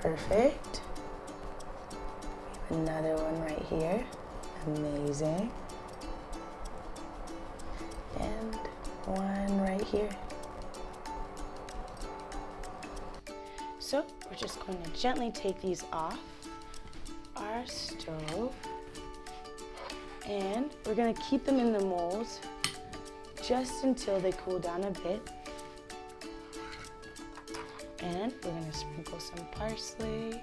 Perfect. Another one right here. Amazing. And one right here. So we're just going to gently take these off our stove, and we're going to keep them in the molds just until they cool down a bit. And we're going to sprinkle some parsley on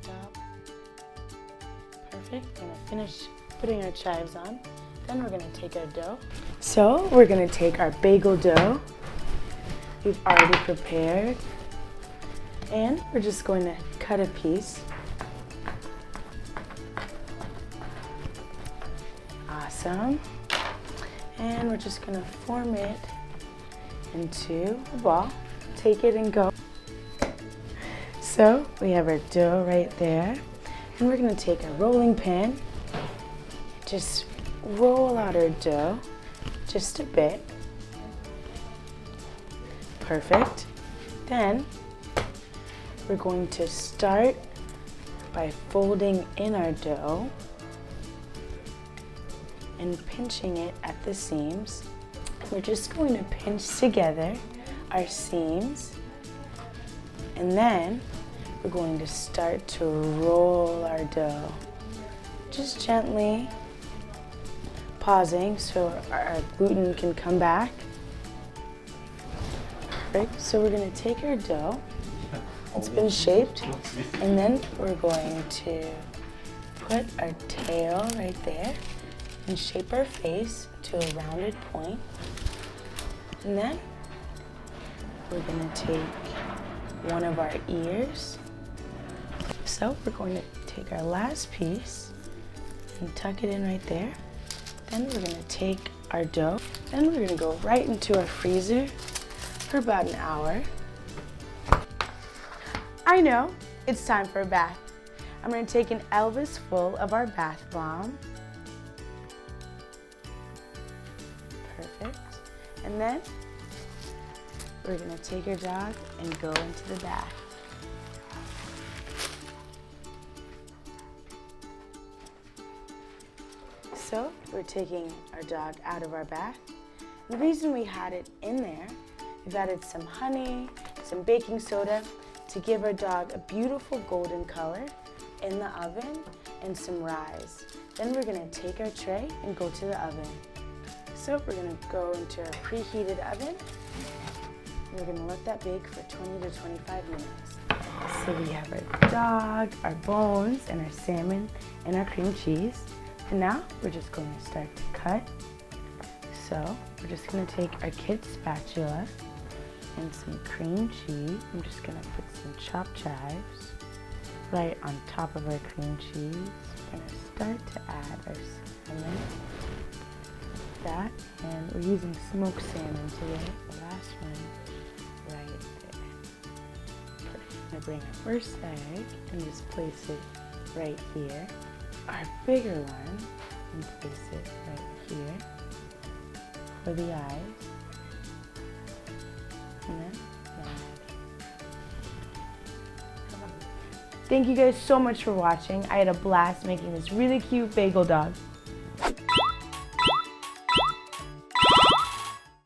top. Perfect. We're going to finish putting our chives on. Then we're going to take our dough. So we're going to take our bagel dough we've already prepared, and we're just going to cut a piece. Awesome. And we're just going to form it into a ball. Take it and go. So we have our dough right there, and we're going to take a rolling pin, just roll out our dough just a bit. Perfect. Then we're going to start by folding in our dough and pinching it at the seams. We're just going to pinch together our seams, and then we're going to start to roll our dough, just gently pausing so our gluten can come back. Perfect. So we're going to take our dough, it's been shaped, and then we're going to put our tail right there and shape our face to a rounded point. And then we're going to take one of our ears. So we're going to take our last piece and tuck it in right there. Then we're going to take our dough, then we're going to go right into our freezer for about an hour. I know, it's time for a bath. I'm going to take an Elvis full of our bath bomb. Perfect. And then we're going to take our dog and go into the bath. So we're taking our dog out of our bath. The reason we had it in there, we've added some honey, some baking soda to give our dog a beautiful golden color in the oven, and some rye. Then we're going to take our tray and go to the oven. So we're going to go into our preheated oven. We're going to let that bake for 20 to 25 minutes. So we have our dog, our bones, and our salmon, and our cream cheese. And now we're just going to start to cut. So we're just going to take our kid's spatula and some cream cheese. I'm just going to put some chopped chives right on top of our cream cheese. We're going to start to add our salmon. That, and we're using smoked salmon today. The last one right there. Perfect. I'm going to bring our first egg and just place it right here. Our bigger one, and place it right here for the eyes. And then thank you guys so much for watching. I had a blast making this really cute bagel dog.